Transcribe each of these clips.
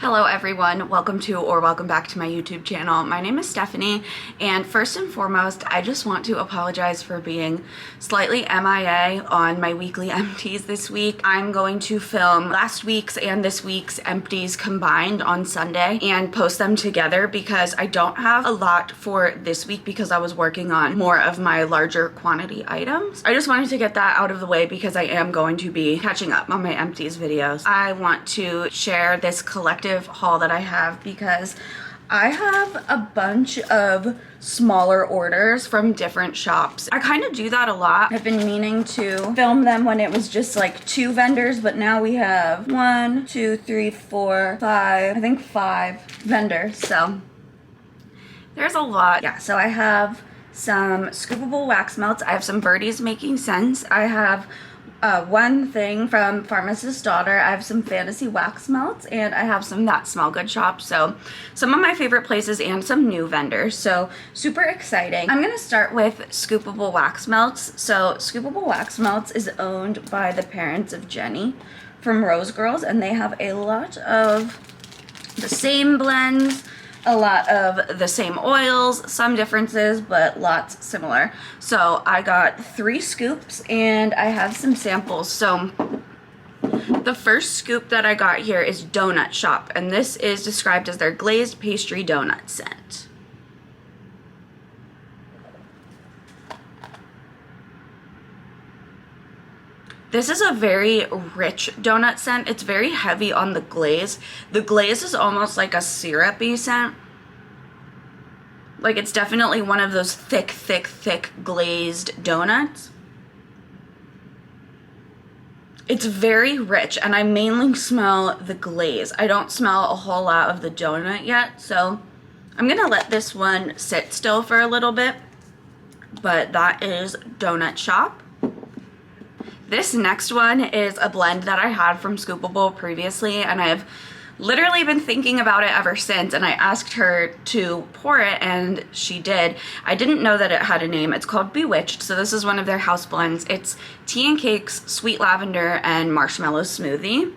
Hello everyone, welcome back to my YouTube channel. My name is Stephanie, and first and foremost, I just want to apologize for being slightly MIA on my weekly empties this week. I'm going to film last week's and this week's empties combined on Sunday and post them together because I don't have a lot for this week because I was working on more of my larger quantity items. I just wanted to get that out of the way because I am going to be catching up on my empties videos. I want to share this collective haul that I have because I have a bunch of smaller orders from different shops. I kind of do that a lot. I've been meaning to film them when it was just like 2 vendors, but now we have 1, 2, 3, 4, 5, I think 5 vendors. So there's a lot. Yeah, so I have some Scoopable wax melts. I have some Birdies Making Sense. I have one thing from Pharmacist's Daughter. I have some Fantasy wax melts, and I have some That Smell Good shop. So some of my favorite places and some new vendors. So super exciting. I'm gonna start with Scoopable wax melts. So Scoopable wax melts is owned by the parents of Jenny from Rose Girls, and they have a lot of the same blends, a lot of the same oils, some differences, but lots similar. So I got 3 scoops and I have some samples. So the first scoop that I got here is Donut Shop, and this is described as their glazed pastry donut scent. This is a very rich donut scent. It's very heavy on the glaze. The glaze is almost like a syrupy scent. Like, it's definitely one of those thick glazed donuts. It's very rich, and I mainly smell the glaze. I don't smell a whole lot of the donut yet, so I'm gonna let this one sit still for a little bit. But that is Donut Shop. This next one is a blend that I had from Scoopable previously, and I've literally been thinking about it ever since, and I asked her to pour it, and she did. I didn't know that it had a name. It's called Bewitched, so this is one of their house blends. It's tea and cakes, sweet lavender, and marshmallow smoothie.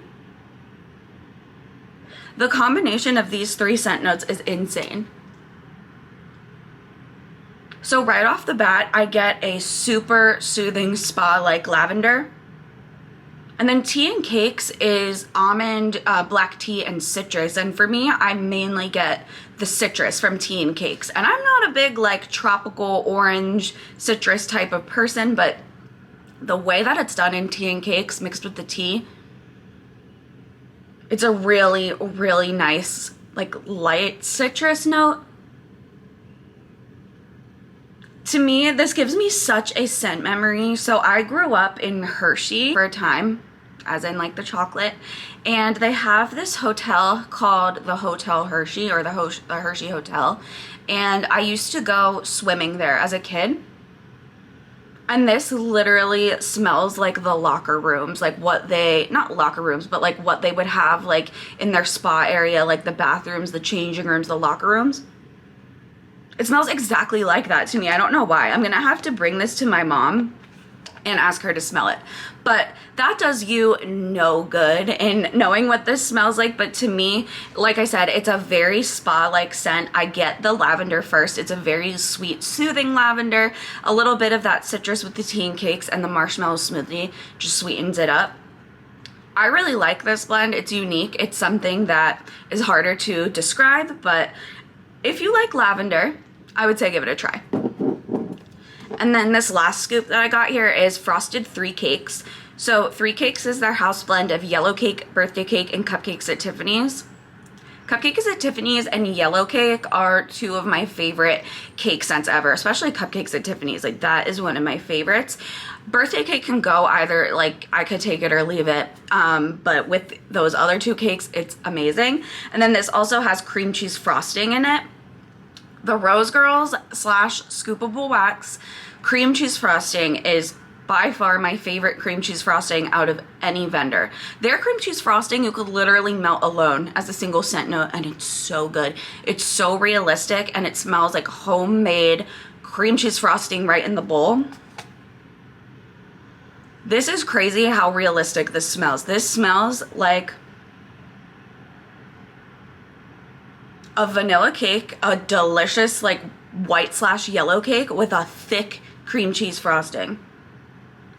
The combination of these 3 scent notes is insane. So right off the bat, I get a super soothing spa-like lavender. And then tea and cakes is almond, black tea, and citrus. And for me, I mainly get the citrus from tea and cakes. And I'm not a big, like, tropical orange citrus type of person, but the way that it's done in tea and cakes mixed with the tea, it's a really, really nice, like, light citrus note. To me, this gives me such a scent memory. So I grew up in Hershey for a time, as in like the chocolate, and they have this hotel called the Hotel Hershey, or the Hershey Hotel, and I used to go swimming there as a kid. And this literally smells like the locker rooms, like what they, not locker rooms, but like what they would have like in their spa area, like the bathrooms, the changing rooms, the locker rooms. It smells exactly like that to me. I don't know why. I'm gonna have to bring this to my mom and ask her to smell it. But that does you no good in knowing what this smells like. But to me, like I said, it's a very spa-like scent. I get the lavender first. It's a very sweet, soothing lavender. A little bit of that citrus with the tea and cakes, and the marshmallow smoothie just sweetens it up. I really like this blend. It's unique. It's something that is harder to describe, but if you like lavender, I would say give it a try. And then this last scoop that I got here is Frosted 3 Cakes. So 3 Cakes is their house blend of yellow cake, birthday cake, and cupcakes at Tiffany's. Cupcakes at Tiffany's and yellow cake are 2 of my favorite cake scents ever, especially cupcakes at Tiffany's. Like, that is one of my favorites. Birthday cake can go either, like, I could take it or leave it, but with those other 2 cakes, it's amazing. And then this also has cream cheese frosting in it. The Rose Girls / Scoopable Wax cream cheese frosting is by far my favorite cream cheese frosting out of any vendor. Their cream cheese frosting, you could literally melt alone as a single scent note, and it's so good. It's so realistic, and it smells like homemade cream cheese frosting right in the bowl. This is crazy how realistic this smells. This smells like a vanilla cake, a delicious like white / yellow cake with a thick cream cheese frosting.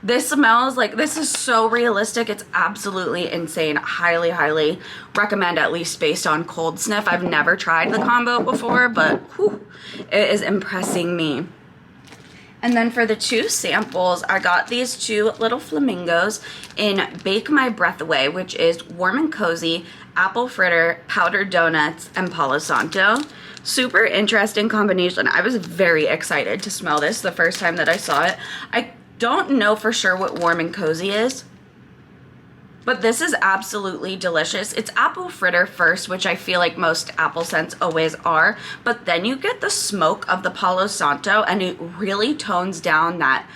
This smells like, this is so realistic. It's absolutely insane. Highly, highly recommend, at least based on cold sniff. I've never tried the combo before, but whew, it is impressing me. And then for the 2 samples, I got these 2 little flamingos in Bake My Breath Away, which is warm and cozy, apple fritter, powdered donuts, and Palo Santo. Super interesting combination. I was very excited to smell this the first time that I saw it. I don't know for sure what warm and cozy is, but this is absolutely delicious. It's apple fritter first, which I feel like most apple scents always are, but then you get the smoke of the Palo Santo and it really tones down that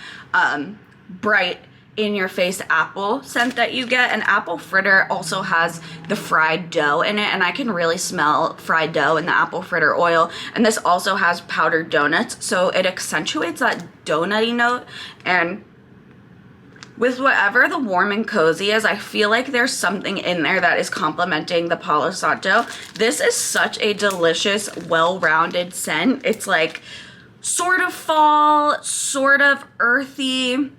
bright in-your-face apple scent that you get. And apple fritter also has the fried dough in it, and I can really smell fried dough in the apple fritter oil. And this also has powdered donuts, so it accentuates that donutty note. And with whatever the warm and cozy is, I feel like there's something in there that is complementing the Palo Santo. This is such a delicious, well-rounded scent. It's like sort of fall, sort of earthy,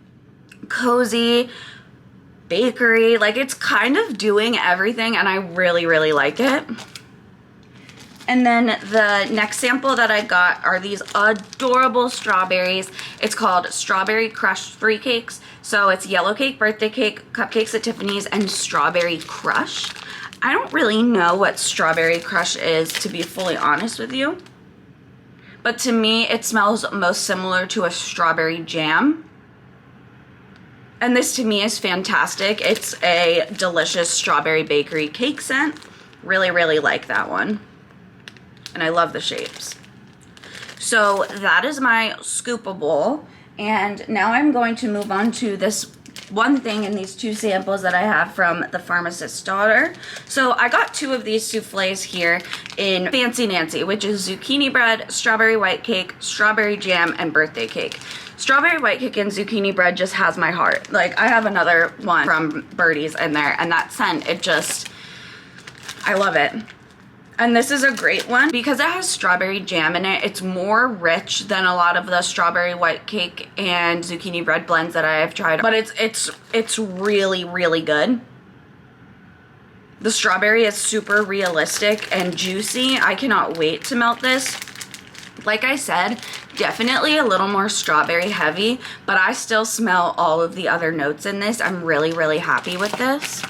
cozy, bakery. Like, it's kind of doing everything, and I really, really like it. And then the next sample that I got are these adorable strawberries. It's called Strawberry Crush 3 cakes. So it's yellow cake, birthday cake, cupcakes at Tiffany's, and strawberry crush. I don't really know what strawberry crush is, to be fully honest with you. But to me, it smells most similar to a strawberry jam. And this to me is fantastic. It's a delicious strawberry bakery cake scent. Really, really like that one. And I love the shapes. So that is my Scoopable. And now I'm going to move on to this one thing in these 2 samples that I have from the Pharmacist's Daughter. So I got 2 of these souffles here in Fancy Nancy, which is zucchini bread, strawberry white cake, strawberry jam, and birthday cake. Strawberry white cake and zucchini bread just has my heart. Like, I have another one from Birdies in there, and that scent, it just, I love it. And this is a great one because it has strawberry jam in it. It's more rich than a lot of the strawberry white cake and zucchini bread blends that I have tried, but it's really, really good. The strawberry is super realistic and juicy. I cannot wait to melt this. Like I said, definitely a little more strawberry heavy, but I still smell all of the other notes in this. I'm really, really happy with this.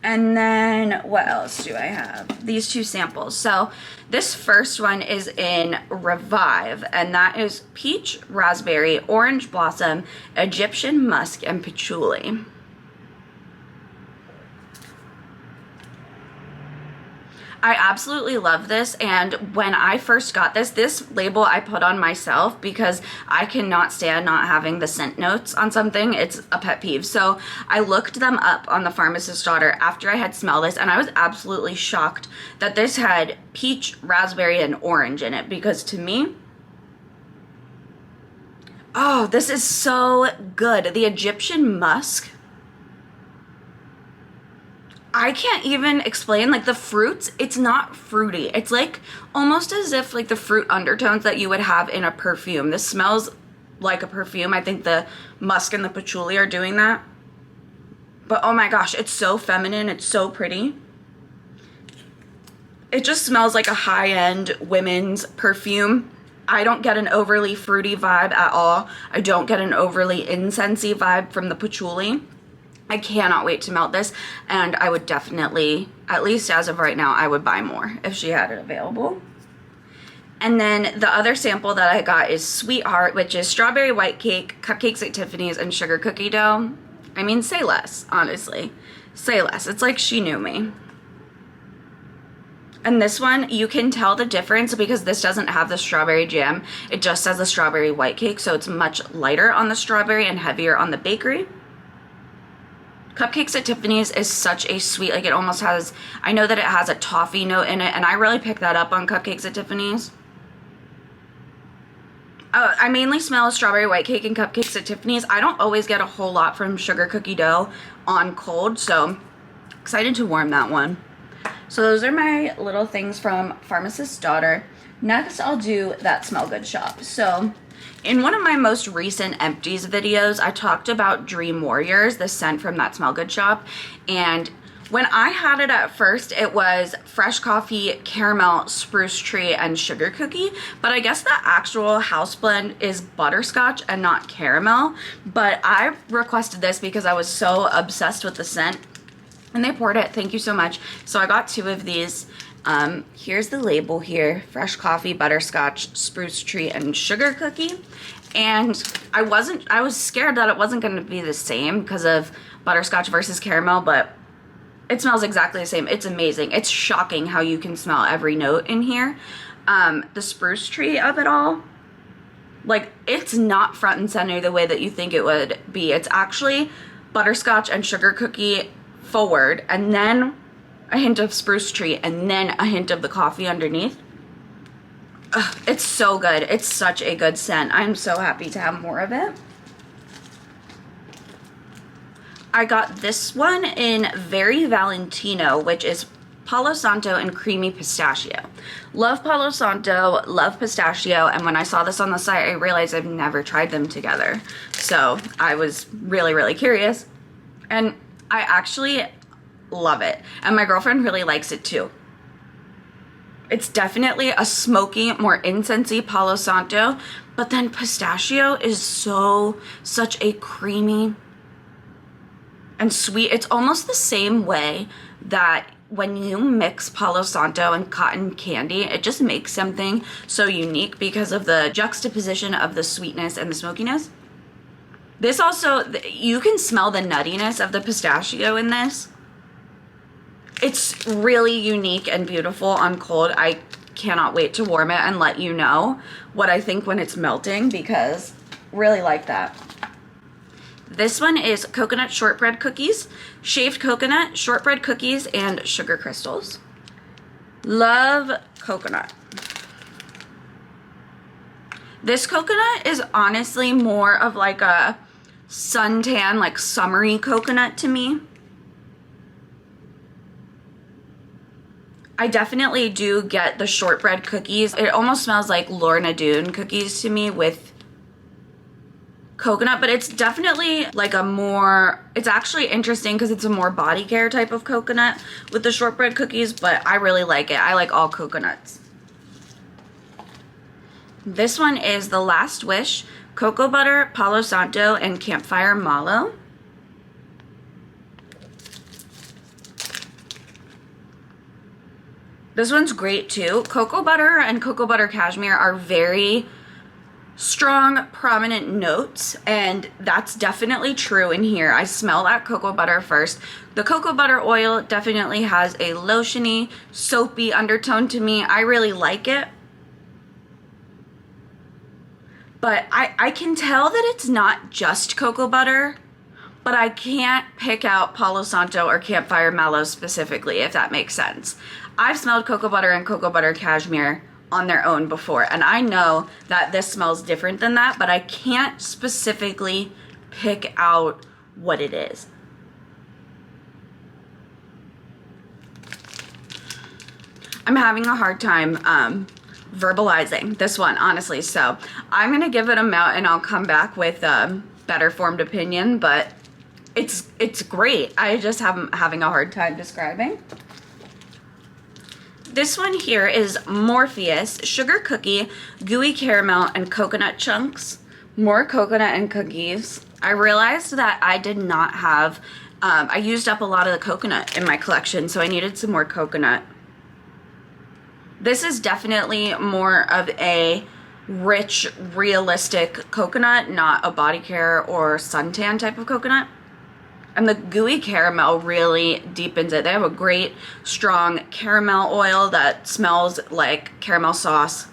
And then what else do I have? These 2 samples. So this first one is in Revive, and that is peach, raspberry, orange blossom, Egyptian musk, and patchouli. I absolutely love this, and when I first got this label I put on myself because I cannot stand not having the scent notes on something. It's a pet peeve. So I looked them up on the Pharmacist's Daughter after I had smelled this, and I was absolutely shocked that this had peach, raspberry, and orange in it, because to me, oh, this is so good. The Egyptian musk, I can't even explain, like the fruits, it's not fruity. It's like almost as if like the fruit undertones that you would have in a perfume. This smells like a perfume. I think the musk and the patchouli are doing that. But oh my gosh, it's so feminine. It's so pretty. It just smells like a high-end women's perfume. I don't get an overly fruity vibe at all. I don't get an overly incensey vibe from the patchouli. I cannot wait to melt this, and I would definitely, at least as of right now, I would buy more if she had it available. And then the other sample that I got is Sweetheart, which is strawberry white cake, cupcakes at Tiffany's, and sugar cookie dough. I mean, say less, honestly. Say less. It's like she knew me. And this one, you can tell the difference because this doesn't have the strawberry jam. It just has the strawberry white cake, so it's much lighter on the strawberry and heavier on the bakery. Cupcakes at Tiffany's is such a sweet, like it almost has, I know that it has a toffee note in it, and I really picked that up on Cupcakes at Tiffany's. I mainly smell strawberry white cake and Cupcakes at Tiffany's. I don't always get a whole lot from sugar cookie dough on cold, so excited to warm that one. So those are my little things from Pharmacist's Daughter. Next, I'll do That Smell Good shop. So in one of my most recent empties videos, I talked about Dream Warriors, the scent from That Smell Good shop. And when I had it at first, it was fresh coffee, caramel, spruce tree, and sugar cookie. But I guess the actual house blend is butterscotch and not caramel. But I requested this because I was so obsessed with the scent. And they poured it. Thank you so much. So I got 2 of these. Here's the label here. Fresh coffee, butterscotch, spruce tree, and sugar cookie. And I was scared that it wasn't going to be the same because of butterscotch versus caramel, but it smells exactly the same. It's amazing. It's shocking how you can smell every note in here. The spruce tree of it all, like, it's not front and center the way that you think it would be. It's actually butterscotch and sugar cookie forward, and then a hint of spruce tree, and then a hint of the coffee underneath. Ugh, it's so good. It's such a good scent. I'm so happy to have more of it. I got this one in Very Valentino, which is Palo Santo and creamy pistachio. Love Palo Santo, love pistachio, and when I saw this on the site, I realized I've never tried them together. So I was really, really curious, and I actually love it. And my girlfriend really likes it too. It's definitely a smoky, more incensey Palo Santo, but then pistachio is such a creamy and sweet. It's almost the same way that when you mix Palo Santo and cotton candy, it just makes something so unique because of the juxtaposition of the sweetness and the smokiness. This also, you can smell the nuttiness of the pistachio in this. It's really unique and beautiful on cold. I cannot wait to warm it and let you know what I think when it's melting, because really like that. This one is coconut shortbread cookies, shaved coconut, shortbread cookies, and sugar crystals. Love coconut. This coconut is honestly more of like a suntan, like summery coconut to me. I definitely do get the shortbread cookies. It almost smells like Lorna Doone cookies to me with coconut, but it's definitely like a more, it's actually interesting because it's a more body care type of coconut with the shortbread cookies, but I really like it. I like all coconuts. This one is The Last Wish, cocoa butter, Palo Santo, and campfire mallow. This one's great too. Cocoa butter and cocoa butter cashmere are very strong, prominent notes, and that's definitely true in here. I smell that cocoa butter first. The cocoa butter oil definitely has a lotiony, soapy undertone to me. I really like it. But I can tell that it's not just cocoa butter, but I can't pick out Palo Santo or campfire mallow specifically, if that makes sense. I've smelled cocoa butter and cocoa butter cashmere on their own before, and I know that this smells different than that, but I can't specifically pick out what it is. I'm having a hard time verbalizing this one, honestly, so I'm gonna give it a mount and I'll come back with a better formed opinion, but it's great. I just am having a hard time describing. This one here is Morpheus, sugar cookie, gooey caramel, and coconut chunks. More coconut and cookies. I realized that I did not have, I used up a lot of the coconut in my collection, so I needed some more coconut. This is definitely more of a rich, realistic coconut, not a body care or suntan type of coconut. And the gooey caramel really deepens it. They have a great, strong caramel oil that smells like caramel sauce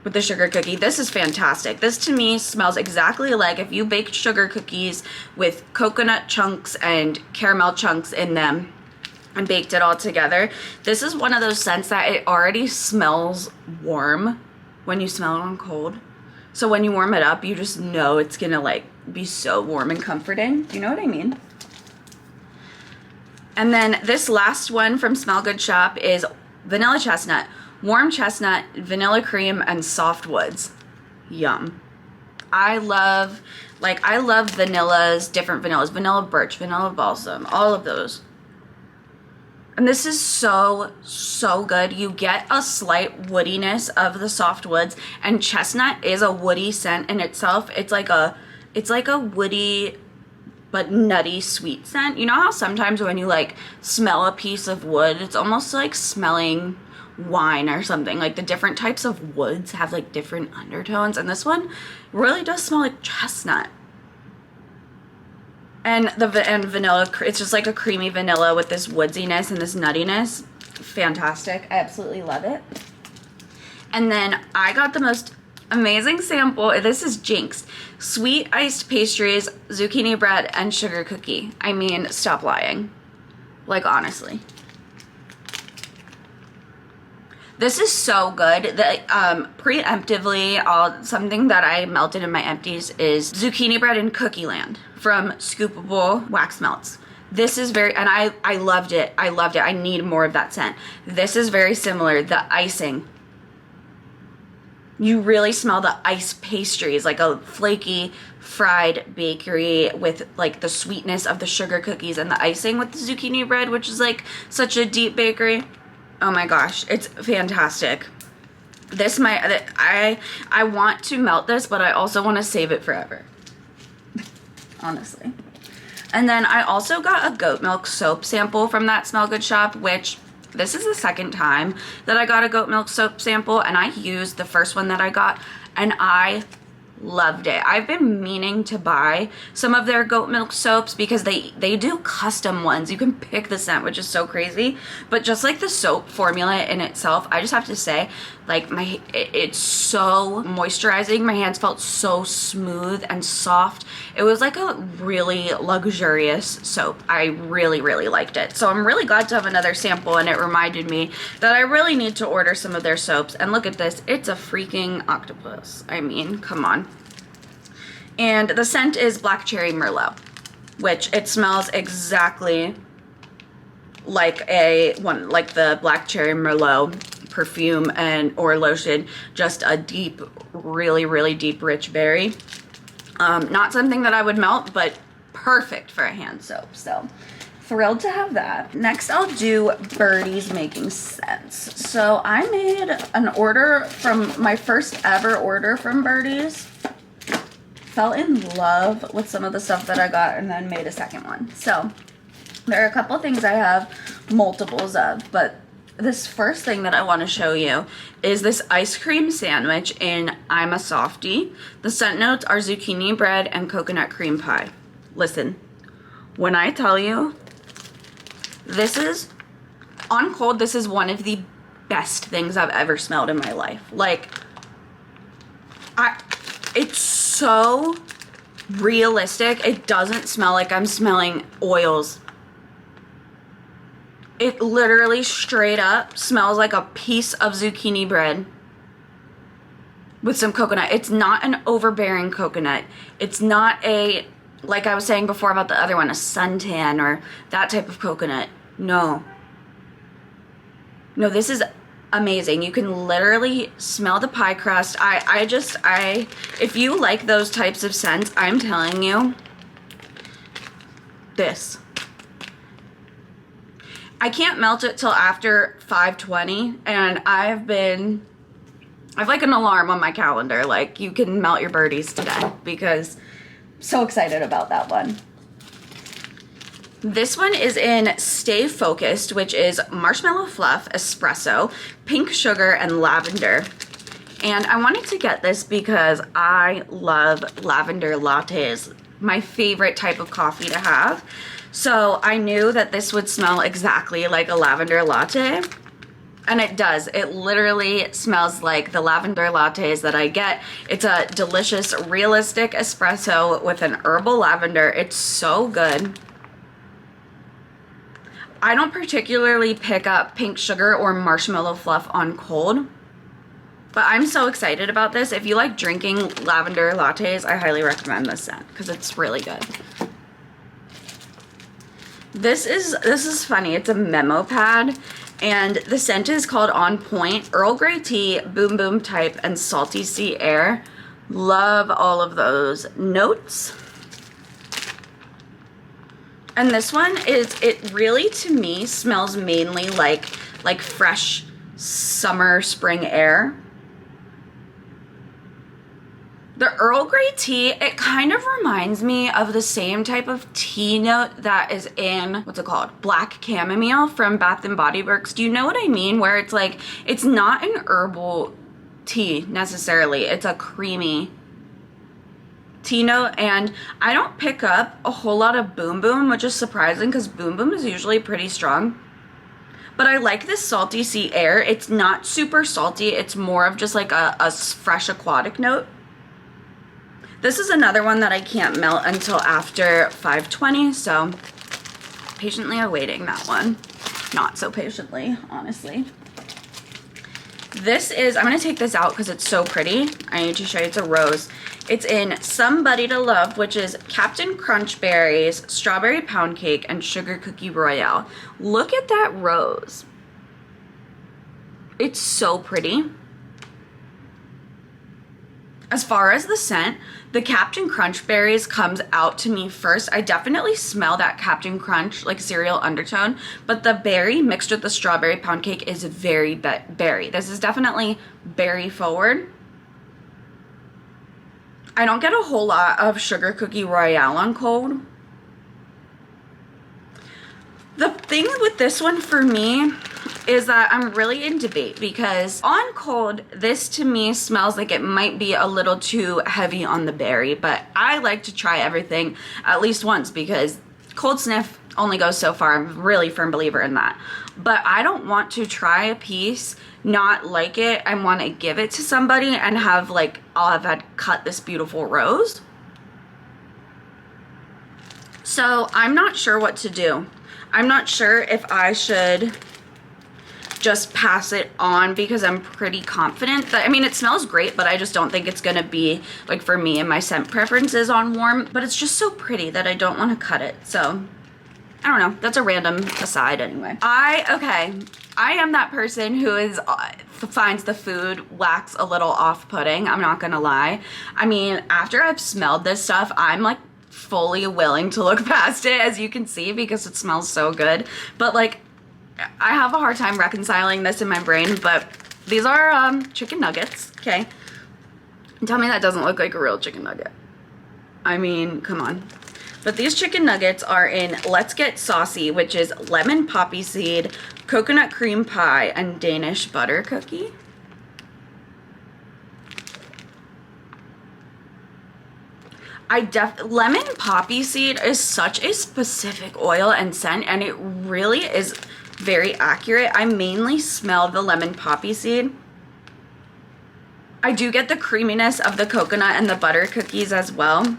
with the sugar cookie. This is fantastic. This to me smells exactly like if you baked sugar cookies with coconut chunks and caramel chunks in them and baked it all together. This is one of those scents that it already smells warm when you smell it on cold. So when you warm it up, you just know it's gonna like be so warm and comforting. Do you know what I mean? And then this last one from Smell Good Shop is vanilla chestnut, warm chestnut, vanilla cream, and soft woods. Yum. I love vanillas, different vanillas, vanilla birch, vanilla balsam, all of those. And this is so, so good. You get a slight woodiness of the soft woods, and chestnut is a woody scent in itself. It's like a woody but nutty sweet scent. You know how sometimes when you like smell a piece of wood, it's almost like smelling wine or something. Like the different types of woods have like different undertones, and this one really does smell like chestnut. And vanilla, it's just like a creamy vanilla with this woodsiness and this nuttiness. Fantastic. I absolutely love it. And then I got the most amazing sample. This is Jinxed. Sweet iced pastries, zucchini bread, and sugar cookie. I mean, stop lying. Like, honestly. This is so good. Preemptively, something that I melted in my empties is zucchini bread and cookie land from Scoopable wax melts. This is very, and I loved it. I loved it. I need more of that scent. This is very similar. The icing. You really smell the ice pastries, like a flaky fried bakery with like the sweetness of the sugar cookies and the icing with the zucchini bread, which is like such a deep bakery. Oh my gosh, it's fantastic. This I want to melt this, but I also want to save it forever. Honestly. And then I also got a goat milk soap sample from that Smell Good shop, which this is the second time that I got a goat milk soap sample, and I used the first one that I got, and I loved it. I've been meaning to buy some of their goat milk soaps because they do custom ones. You can pick the scent, which is so crazy. But just like the soap formula in itself, I just have to say, like it's so moisturizing. My hands felt so smooth and soft. It was like a really luxurious soap. I really, really liked it. So I'm really glad to have another sample, and it reminded me that I really need to order some of their soaps. And look at this. It's a freaking octopus. I mean, come on. And the scent is Black Cherry Merlot, which it smells exactly like like the Black Cherry Merlot perfume or lotion, just a deep, really, really deep, rich berry. Not something that I would melt, but perfect for a hand soap. So thrilled to have that. Next, I'll do Birdies Making Sense. So I made an order from my first ever order from Birdies. Fell in love with some of the stuff that I got and then made a second one. So there are a couple things I have multiples of, but this first thing that I want to show you is this ice cream sandwich in I'm a Softie. The scent notes are zucchini bread and coconut cream pie. Listen, when I tell you, this is, on cold, this is one of the best things I've ever smelled in my life. Like, it's so realistic. It doesn't smell like I'm smelling oils. It literally straight up smells like a piece of zucchini bread with some coconut. It's not an overbearing coconut. It's not a, like I was saying before about the other one, a suntan or that type of coconut. No. No, this is amazing. You can literally smell the pie crust. If you like those types of scents, I'm telling you, this. I can't melt it till after 5:20, and I've like an alarm on my calendar, like, you can melt your birdies today, because I'm so excited about that one. This one is in Stay Focused, which is marshmallow fluff, espresso, pink sugar, and lavender. And I wanted to get this because I love lavender lattes, my favorite type of coffee to have. So I knew that this would smell exactly like a lavender latte. And it does. It literally smells like the lavender lattes that I get. It's a delicious, realistic espresso with an herbal lavender. It's so good. I don't particularly pick up pink sugar or marshmallow fluff on cold, but I'm so excited about this. If you like drinking lavender lattes, I highly recommend this scent because it's really good. This is funny. It's a memo pad, and the scent is called On Point, Earl Grey Tea, Boom Boom Type, and Salty Sea Air. Love all of those notes. And this one it really, to me, smells mainly like fresh summer spring air. The Earl Grey tea, it kind of reminds me of the same type of tea note that is in, what's it called? Black Chamomile from Bath & Body Works. Do you know what I mean? Where it's like, it's not an herbal tea necessarily. It's a creamy tea note, and I don't pick up a whole lot of Boom Boom, which is surprising because Boom Boom is usually pretty strong. But I like this Salty Sea Air. It's not super salty. It's more of just like a fresh aquatic note. This is another one that I can't melt until after 5:20, so patiently awaiting that one. Not so patiently, honestly. This is, I'm going to take this out because it's so pretty. I need to show you, it's a rose. It's in Somebody to Love, which is Captain Crunch Berries, Strawberry Pound Cake, and Sugar Cookie Royale. Look at that rose. It's so pretty. As far as the scent, the Captain Crunch Berries comes out to me first. I definitely smell that Captain Crunch, like cereal undertone, but the berry mixed with the strawberry pound cake is very berry. This is definitely berry forward. I don't get a whole lot of Sugar Cookie Royale on cold. The thing with this one for me is that I'm really in debate because on cold, this to me smells like it might be a little too heavy on the berry, but I like to try everything at least once because cold sniff only goes so far. I'm a really firm believer in that. But I don't want to try a piece, not like it. I want to give it to somebody and have like, I'll have had cut this beautiful rose. So I'm not sure what to do. I'm not sure if I should just pass it on because I'm pretty confident that, I mean, it smells great, but I just don't think it's gonna be like for me and my scent preferences on warm, but it's just so pretty that I don't want to cut it. So I don't know, that's a random aside anyway. I am that person who is finds the food wax a little off-putting. I'm not gonna lie. I mean, after I've smelled this stuff, I'm like fully willing to look past it, as you can see, because it smells so good. But like, I have a hard time reconciling this in my brain, but these are chicken nuggets, okay? Tell me that doesn't look like a real chicken nugget. I mean, come on. But these chicken nuggets are in Let's Get Saucy, which is lemon poppy seed, coconut cream pie, and Danish butter cookie. Lemon poppy seed is such a specific oil and scent, and it really is very accurate. I mainly smell the lemon poppy seed. I do get the creaminess of the coconut and the butter cookies as well.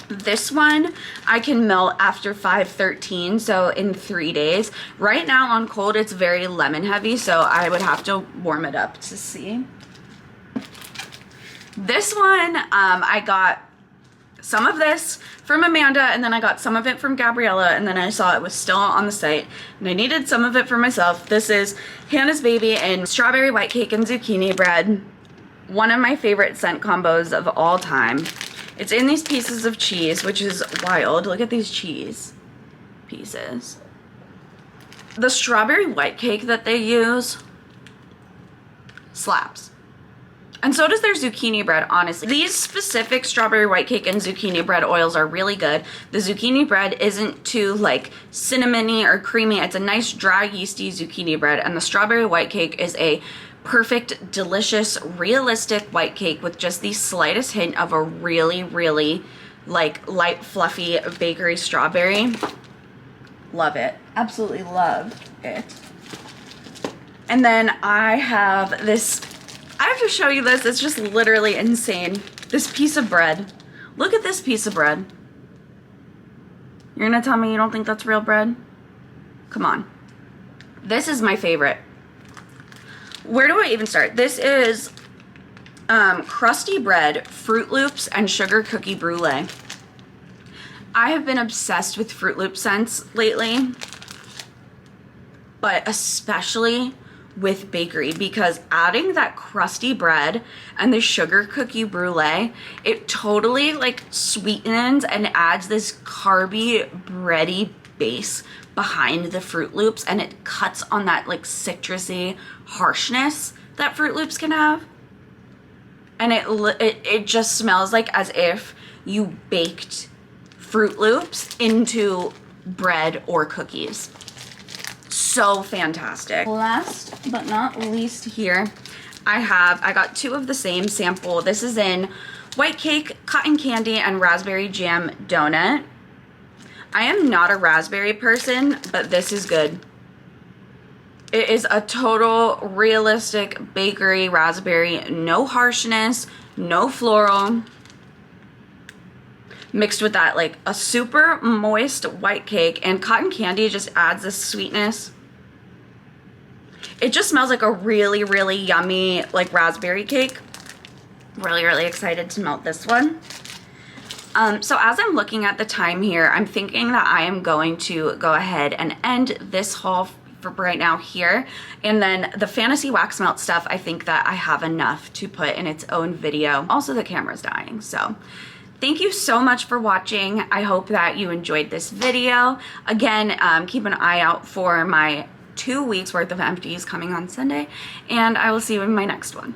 This one I can melt after 5:13, so in 3 days. Right now on cold, it's very lemon heavy, so I would have to warm it up to see. This one, I got some of this from Amanda, and then I got some of it from Gabriella, and then I saw it was still on the site, and I needed some of it for myself. This is Hannah's Baby and Strawberry White Cake and Zucchini Bread. One of my favorite scent combos of all time. It's in these pieces of cheese, which is wild. Look at these cheese pieces. The strawberry white cake that they use slaps. And so does their zucchini bread, honestly. These specific strawberry white cake and zucchini bread oils are really good. The zucchini bread isn't too like cinnamony or creamy. It's a nice dry yeasty zucchini bread. And the strawberry white cake is a perfect, delicious, realistic white cake with just the slightest hint of a really, really like light, fluffy bakery strawberry. Love it. Absolutely love it. And then I have this, I have to show you this. It's just literally insane. This piece of bread. Look at this piece of bread. You're gonna tell me you don't think that's real bread? Come on. This is my favorite. Where do I even start? This is Crusty Bread, Fruit Loops, and Sugar Cookie Brulee. I have been obsessed with Fruit Loop scents lately, but especially with bakery, because adding that crusty bread and the sugar cookie brulee, it totally like sweetens and adds this carby, bready base behind the Fruit Loops, and it cuts on that like citrusy harshness that Fruit Loops can have. And it just smells like as if you baked Fruit Loops into bread or cookies. So fantastic. Last but not least here, I got 2 of the same sample. This is in white cake, cotton candy, and raspberry jam donut. I am not a raspberry person, but this is good. It is a total realistic bakery raspberry, no harshness, no floral, mixed with that like a super moist white cake, and cotton candy just adds this sweetness. It just smells like a really, really yummy like raspberry cake. Really, really excited to melt this one. So as I'm looking at the time here, I'm thinking that I am going to go ahead and end this haul for right now here, and then the fantasy wax melt stuff, I think that I have enough to put in its own video. Also, the camera's dying, so thank you so much for watching. I hope that you enjoyed this video. Again, keep an eye out for my 2 weeks worth of empties coming on Sunday, and I will see you in my next one.